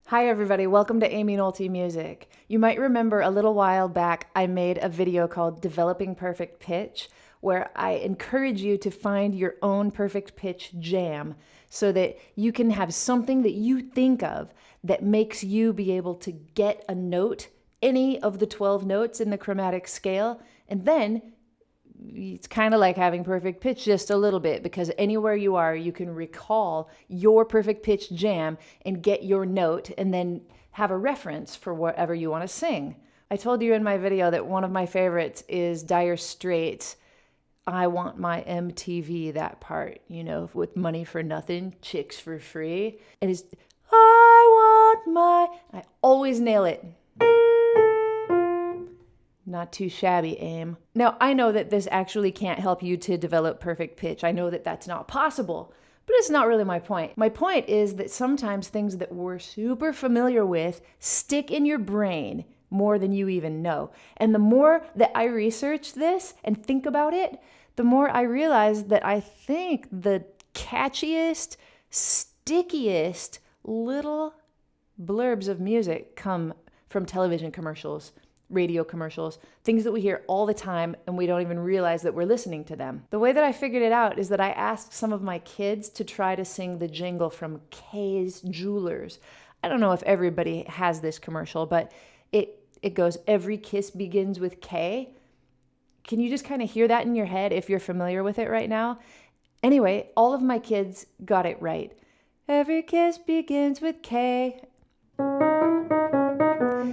Hi everybody, welcome to Aimee Nolte Music. You might remember a little while back I made a video called Developing Perfect Pitch, where I encourage you to find your own perfect pitch jam so that you can have something that you think of that makes you be able to get a note, any of the 12 notes in the chromatic scale, and then it's kind of like having perfect pitch just a little bit, because anywhere you are, you can recall your perfect pitch jam and get your note and then have a reference for whatever you want to sing. I told you in my video that one of my favorites is Dire Straits' I Want My MTV, that part, you know, with money for nothing, chicks for free. It is, I always nail it. Not too shabby, Aim. Now, I know that this actually can't help you to develop perfect pitch. I know that that's not possible, but it's not really my point. My point is that sometimes things that we're super familiar with stick in your brain more than you even know. And the more that I research this and think about it, the more I realize that I think the catchiest, stickiest little blurbs of music come from television commercials, radio commercials, things that we hear all the time and we don't even realize that we're listening to them. The way that I figured it out is that I asked some of my kids to try to sing the jingle from Kay's Jewelers. I don't know if everybody has this commercial, but it goes, every kiss begins with K. Can you just kind of hear that in your head if you're familiar with it right now? Anyway, all of my kids got it right. Every kiss begins with K.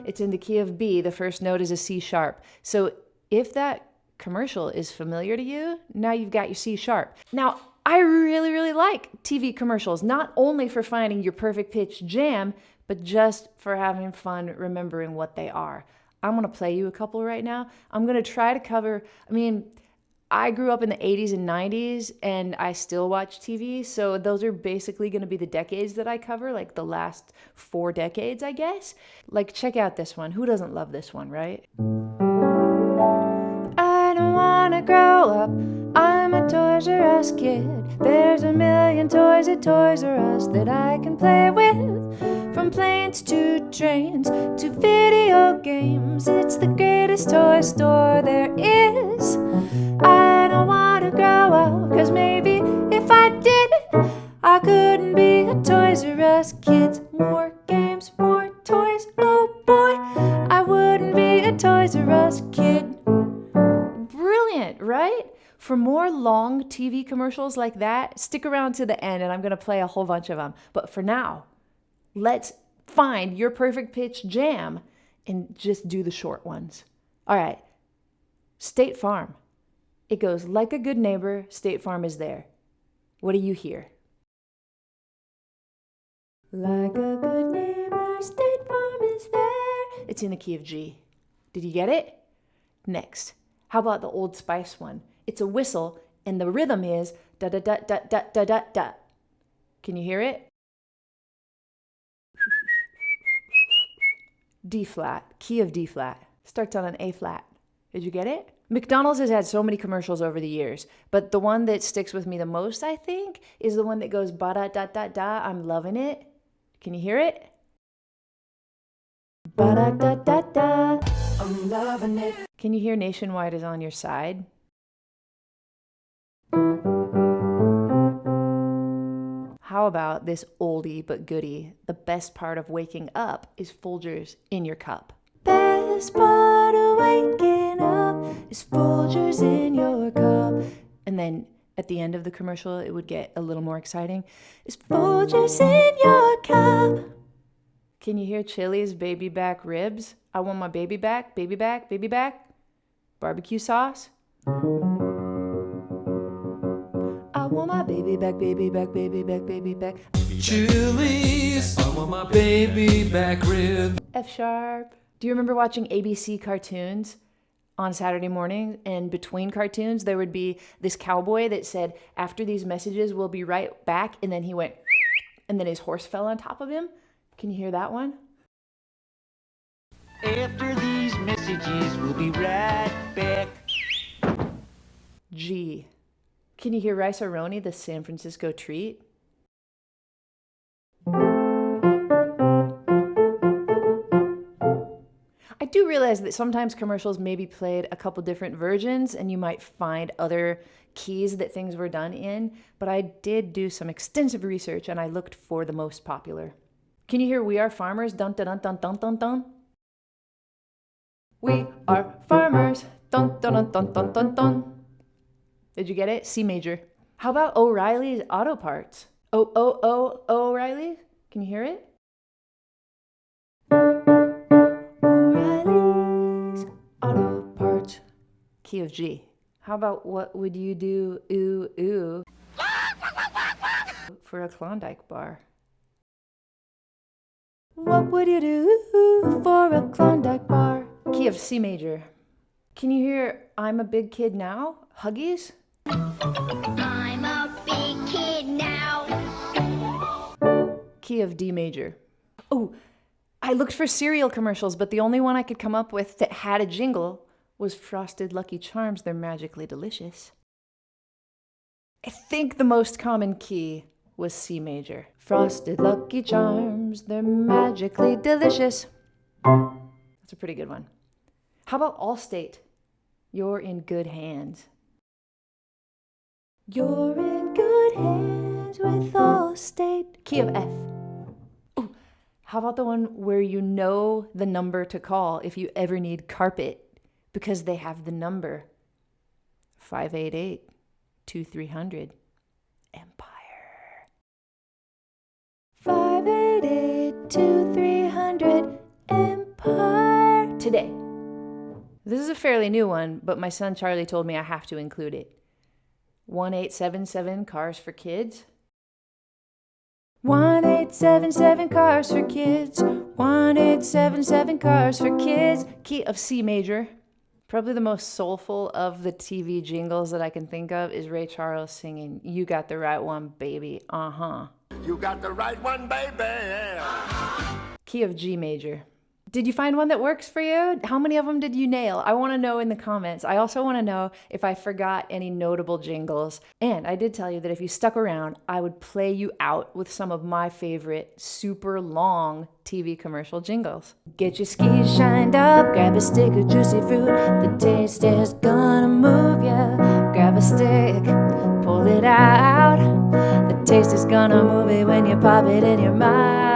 It's in the key of B. The first note is a C sharp. So if that commercial is familiar to you, now you've got your C sharp. Now, I really like TV commercials, not only for finding your perfect pitch jam, but just for having fun remembering what they are. I'm going to play you a couple right now. I'm going to try to cover, I grew up in the 80s and 90s and I still watch TV. So those are basically going to be the decades that I cover, like the last 4 decades, I guess. Like, check out this one. Who doesn't love this one, right? I don't want to grow up. I'm a Toys R Us kid. There's a million toys at Toys R Us that I can play with. From planes to trains to video games. It's the greatest toy store there is. I don't want to grow up, 'cause maybe if I did, I couldn't be a Toys R Us kid. More games, more toys, oh boy, I wouldn't be a Toys R Us kid. Brilliant, right? For more long TV commercials like that, stick around to the end and I'm going to play a whole bunch of them. But for now, let's find your perfect pitch jam and just do the short ones. All right, State Farm. It goes, like a good neighbor, State Farm is there. What do you hear? Like a good neighbor, State Farm is there. It's in the key of G. Did you get it? Next, how about the Old Spice one? It's a whistle and the rhythm is da da da da da da da da. Can you hear it? D flat, key of D flat. Starts on an A flat. Did you get it? McDonald's has had so many commercials over the years, but the one that sticks with me the most, I think, is the one that goes ba-da-da-da-da, I'm loving it. Can you hear it? Ba-da-da-da-da, I'm loving it. Can you hear Nationwide is on your side? How about this oldie but goodie? The best part of waking up is Folgers in your cup. Best part of waking up is Folgers in your cup. And then at the end of the commercial, it would get a little more exciting. Is Folgers in your cup. Can you hear Chili's baby back ribs? I want my baby back, baby back, baby back. Barbecue sauce. I want my baby back, baby back, baby back, baby back. Chili's, I want my baby back rib. F sharp. Do you remember watching ABC cartoons on Saturday morning? And between cartoons, there would be this cowboy that said, after these messages, we'll be right back. And then he went, and then his horse fell on top of him. Can you hear that one? After these messages, we'll be right back. G. Can you hear Rice-A-Roni, the San Francisco treat? do realize that sometimes commercials maybe played a couple different versions and you might find other keys that things were done in, but I did do some extensive research and I looked for the most popular. Can you hear "We Are Farmers"? Dun dun dun dun dun dun. We are farmers. Dun dun dun dun dun dun dun. Did you get it? C major. How about O'Reilly's Auto Parts? O'Reilly? Can you hear it? O'Reilly's Auto Parts. Key of G. How about "What would you do, ooh, ooh," for a Klondike bar? What would you do for a Klondike bar? Key of C major. Can you hear "I'm a big kid now"? Huggies? I'm a big kid now. Key of D major. Oh, I looked for cereal commercials, but the only one I could come up with that had a jingle was Frosted Lucky Charms. They're magically delicious. I think the most common key was C major. Frosted Lucky Charms, they're magically delicious. That's a pretty good one. How about Allstate? You're in good hands. You're in good hands with Allstate. Key of F. Ooh, how about the one where you know the number to call if you ever need carpet because they have the number 588-2300 Empire. 588-2300 Empire. Today. This is a fairly new one, but my son Charlie told me I have to include it. 1877 Cars for Kids. 1877 Cars for Kids. 1877 Cars for Kids. Key of C major. Probably the most soulful of the TV jingles that I can think of is Ray Charles singing "You Got the Right One, Baby." You got the right one, baby. Key of G major. Did you find one that works for you? How many of them did you nail? I want to know in the comments. I also want to know if I forgot any notable jingles. And I did tell you that if you stuck around, I would play you out with some of my favorite super long TV commercial jingles. Get your skis shined up, grab a stick of juicy fruit. The taste is gonna move ya. Grab a stick, pull it out. The taste is gonna move it when you pop it in your mouth.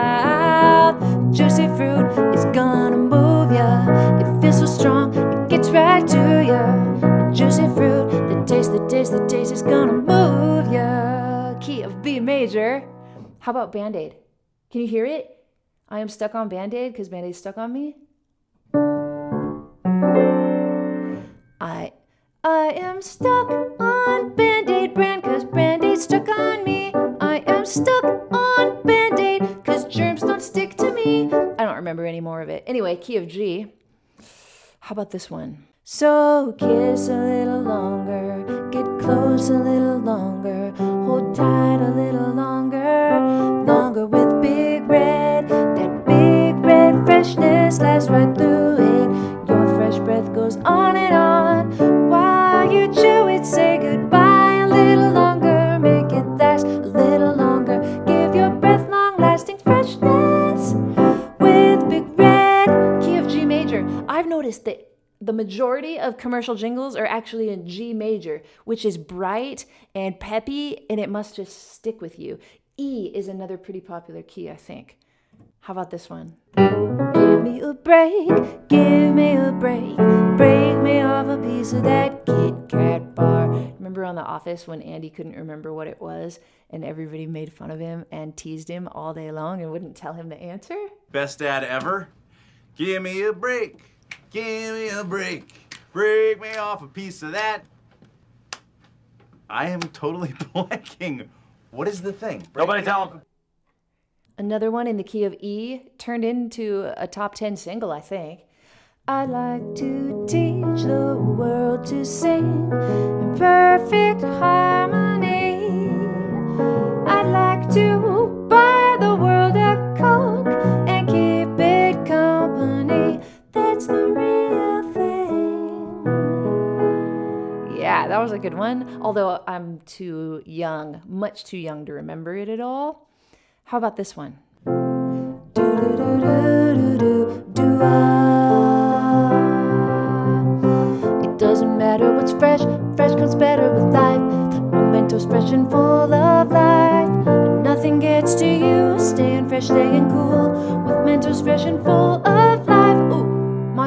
Juicy fruit is gonna move ya. It feels so strong, it gets right to ya. Juicy fruit, the taste is gonna move ya. Key of B major. How about Band-Aid? Can you hear it? I am stuck on Band-Aid because Band-Aid's stuck on me. I am stuck on Band-Aid brand because Band-Aid's stuck on me. I am stuck on Band-Aid because germs don't stick to me. I don't remember any more of it. Anyway, key of G. How about this one? So kiss a little longer, get close a little longer, hold tight a little longer, longer with Big Red. That Big Red freshness lasts right through it. Your fresh breath goes on and on. While you chew it, say goodbye a little longer, make it last a little longer. Give your breath long-lasting freshness with Big Red. Key of G major. I've noticed that the majority of commercial jingles are actually in G major, which is bright and peppy, and it must just stick with you. E is another pretty popular key, I think. How about this one? Give me a break, give me a break, break me off a piece of that Kit Kat bar. Remember on The Office when Andy couldn't remember what it was, and everybody made fun of him and teased him all day long and wouldn't tell him the answer? Best dad ever. Give me a break. Give me a break. Break me off a piece of that. I am totally blanking. What is the thing? Nobody tell him. Another one in the key of E turned into a top 10 single, I think. I'd like to teach the world to sing in perfect harmony. I'd like to buy the world a Coke and keep it company. That's the real thing. Yeah, that was a good one. Although I'm too young, much too young to remember it at all. How about this one? Do-do-do-do-do-do-do-ah.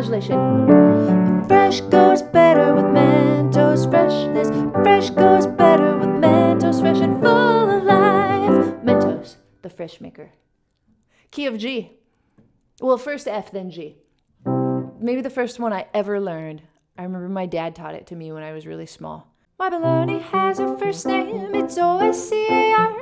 Congratulations. Fresh goes better with Mentos freshness. Fresh goes better with Mentos fresh and full of life. Mentos, the fresh maker. Key of G. Well, first F, then G. Maybe the first one I ever learned. I remember my dad taught it to me when I was really small. My baloney has a first name, it's O-S-C-A-R.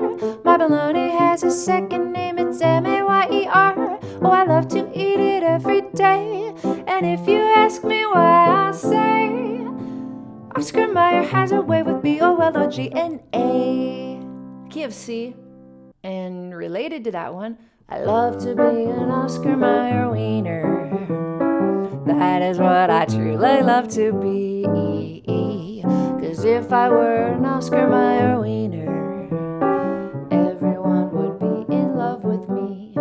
My baloney has a second name, it's M-A-Y-E-R. Oh, I love to eat it every day. And if you ask me why, I'll say Oscar Mayer has a way with B-O-L-O-G-N-A. Key of C. And related to that one, I love to be an Oscar Mayer wiener. That is what I truly love to be. 'Cause if I were an Oscar Mayer wiener, everyone would be in love with me.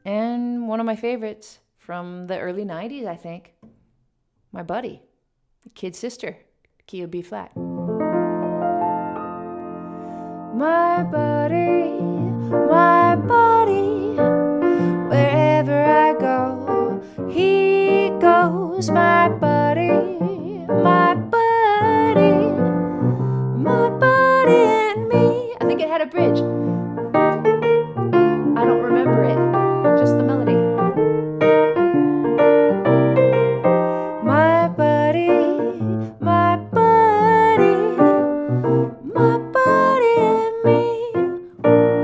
And one of my favorites from the early 90s, I think. My buddy, Kid Sister, key of B flat. My buddy, wherever I go, he goes. My buddy, and me. I think it had a bridge. I don't remember it, just the melody. My buddy and me.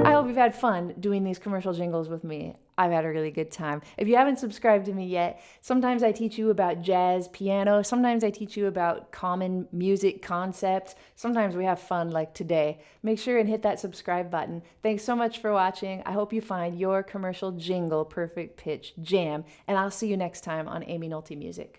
I hope you've had fun doing these commercial jingles with me. I've had a really good time. If you haven't subscribed to me yet, sometimes I teach you about jazz, piano. Sometimes I teach you about common music concepts. Sometimes we have fun like today. Make sure and hit that subscribe button. Thanks so much for watching. I hope you find your commercial jingle perfect pitch jam. And I'll see you next time on Aimee Nolte Music.